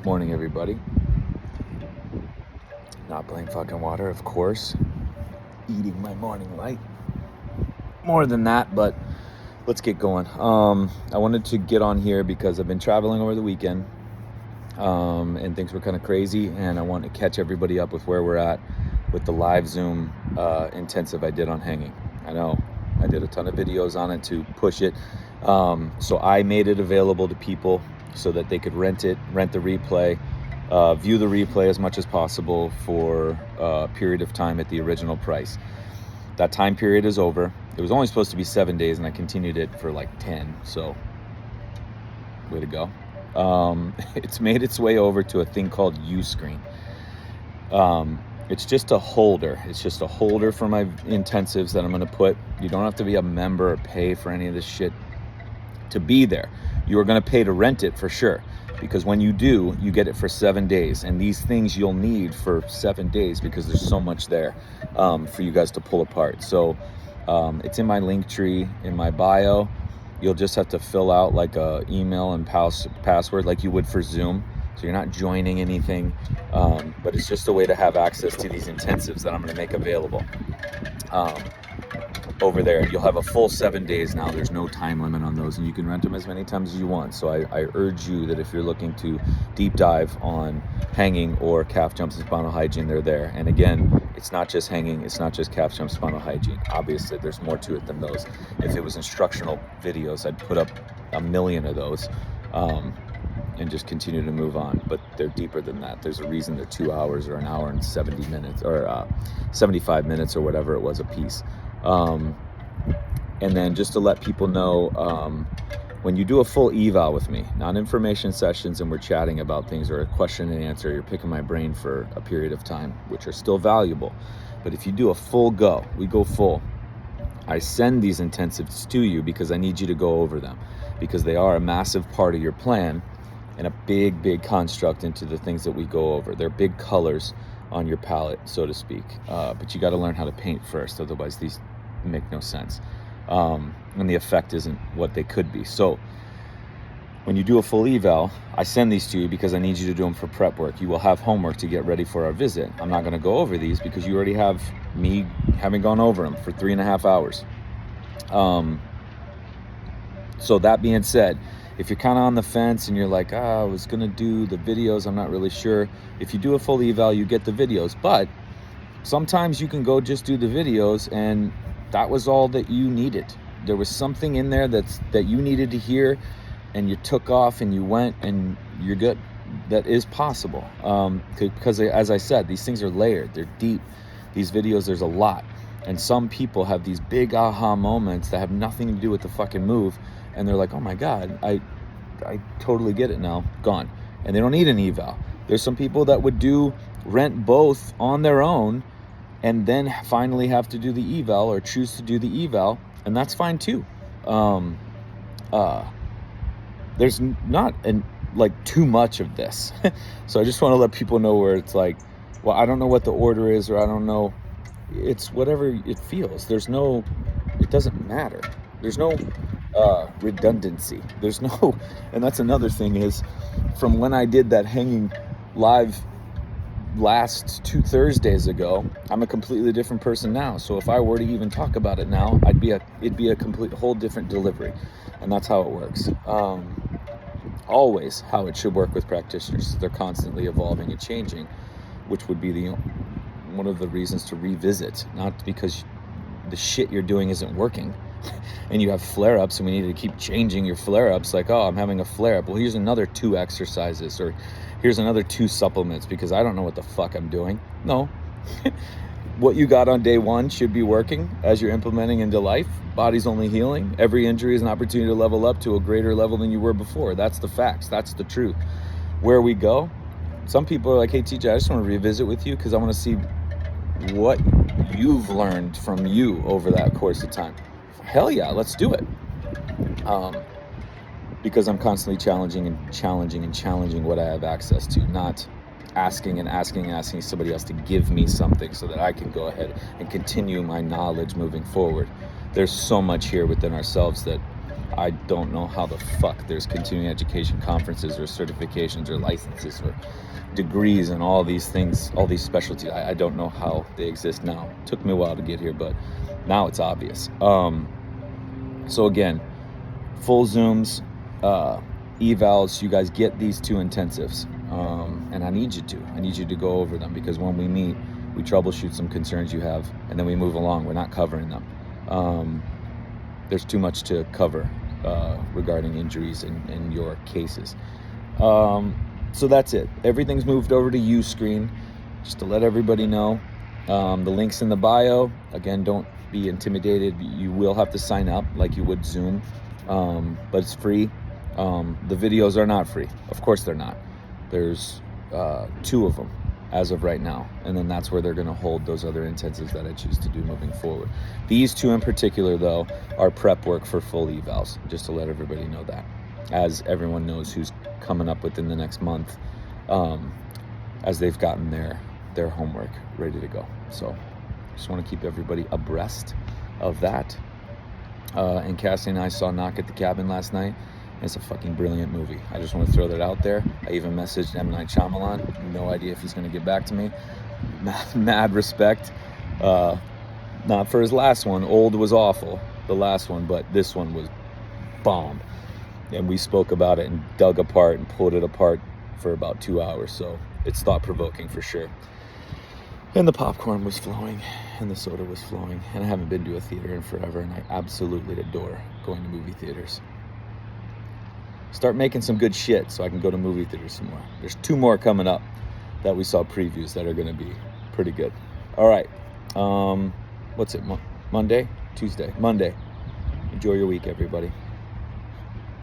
Morning, everybody. Not playing fucking water, of course. Eating my morning light. More than that, but let's get going. I wanted to get on here because I've been traveling over the weekend, and things were kind of crazy, and I want to catch everybody up with where we're at with the live Zoom intensive I did on hanging. I know I did a ton of videos on it to push it, so I made it available to people so that they could rent the replay, view the replay as much as possible for a period of time at the original price. That time period is over. It was only supposed to be 7 days, and I continued it for like 10, so way to go. It's made its way over to a thing called Uscreen. It's just a holder. It's just a holder for my intensives that I'm going to put. You don't have to be a member or pay for any of this shit to be there. You are going to pay to rent it for sure, because when you do, you get it for 7 days, and these things you'll need for 7 days because there's so much there for you guys to pull apart. So it's in my link tree in my bio. You'll just have to fill out like a email and password like you would for Zoom. So you're not joining anything, but it's just a way to have access to these intensives that I'm going to make available over there. You'll have a full 7 days now. There's no time limit on those, and you can rent them as many times as you want. So I urge you that if you're looking to deep dive on hanging or calf jumps and spinal hygiene, they're there. And again, it's not just hanging, it's not just calf jump spinal hygiene. Obviously, there's more to it than those. If it was instructional videos, I'd put up 1 million of those and just continue to move on. But they're deeper than that. There's a reason they're 2 hours or an hour and 70 minutes or 75 minutes or whatever it was a piece. And then just to let people know, when you do a full eval with me, not information sessions and we're chatting about things or a question and answer, you're picking my brain for a period of time, which are still valuable. But if you do a full go, we go full, I send these intensives to you because I need you to go over them, because they are a massive part of your plan and a big construct into the things that we go over. They're big colors on your palette, so to speak. But you got to learn how to paint first, otherwise these make no sense. And the effect isn't what they could be. So when you do a full eval, I send these to you because I need you to do them for prep work. You will have homework to get ready for our visit. I'm not going to go over these because you already have me having gone over them for 3.5 hours. So that being said, if you're kind of on the fence and you're like, I was going to do the videos, I'm not really sure. If you do a full eval, you get the videos. But sometimes you can go just do the videos, and that was all that you needed. There was something in there that you needed to hear, and you took off and you went and you're good. That is possible. Because as I said, these things are layered. They're deep. These videos, there's a lot. And some people have these big aha moments that have nothing to do with the fucking move. And they're like, oh my God, I totally get it now. Gone. And they don't need an eval. There's some people that would rent both on their own and then finally have to do the eval or choose to do the eval. And that's fine too. There's not too much of this. So I just want to let people know where it's like, well, I don't know what the order is, or I don't know. It's whatever it feels. It doesn't matter. There's no redundancy. There's no, and that's another thing is, from when I did that hanging live last 2 Thursdays ago, I'm a completely different person now. So if I were to even talk about it now, it'd be a whole different delivery. And that's how it works. Always how it should work with practitioners. They're constantly evolving and changing, which would be one of the reasons to revisit, not because the shit you're doing isn't working and you have flare-ups and we need to keep changing your flare-ups, like, oh, I'm having a flare-up, well, here's another 2 exercises, or here's another 2 supplements because I don't know what the fuck I'm doing. No. What you got on day 1 should be working as you're implementing into life. Body's only healing. Every injury is an opportunity to level up to a greater level than you were before. That's the facts. That's the truth. Where we go, some people are like, hey, TJ, I just want to revisit with you because I want to see what you've learned from you over that course of time. Hell yeah, let's do it. Because I'm constantly challenging what I have access to, not asking somebody else to give me something so that I can go ahead and continue my knowledge moving forward. There's so much here within ourselves that I don't know how the fuck there's continuing education conferences or certifications or licenses or degrees and all these things, all these specialties. I don't know how they exist now. It took me a while to get here, but now it's obvious. So again, full Zooms, evals, you guys get these 2 intensives. And I need you to go over them, because when we meet, we troubleshoot some concerns you have, and then we move along. We're not covering them. There's too much to cover regarding injuries in your cases. So that's it. Everything's moved over to Uscreen, just to let everybody know. The link's in the bio. Again, don't be intimidated. You will have to sign up like you would Zoom, but it's free. The videos are not free. Of course they're not. There's 2 of them as of right now, and then that's where they're going to hold those other intensives that I choose to do moving forward. These 2 in particular, though, are prep work for full evals, just to let everybody know that, as everyone knows who's coming up within the next month, as they've gotten their homework ready to go. So just want to keep everybody abreast of that. And Cassie and I saw Knock at the Cabin last night. It's a fucking brilliant movie. I just want to throw that out there. I even messaged M. Night Shyamalan. No idea if he's going to get back to me. Mad respect. Not for his last one. Old was awful, the last one, but this one was bomb. And we spoke about it and dug apart and pulled it apart for about 2 hours. So it's thought-provoking for sure. And the popcorn was flowing, and the soda was flowing. And I haven't been to a theater in forever, and I absolutely adore going to movie theaters. Start making some good shit so I can go to movie theaters some more. There's 2 more coming up that we saw previews that are going to be pretty good. All right. What's it? Monday? Tuesday? Monday. Enjoy your week, everybody.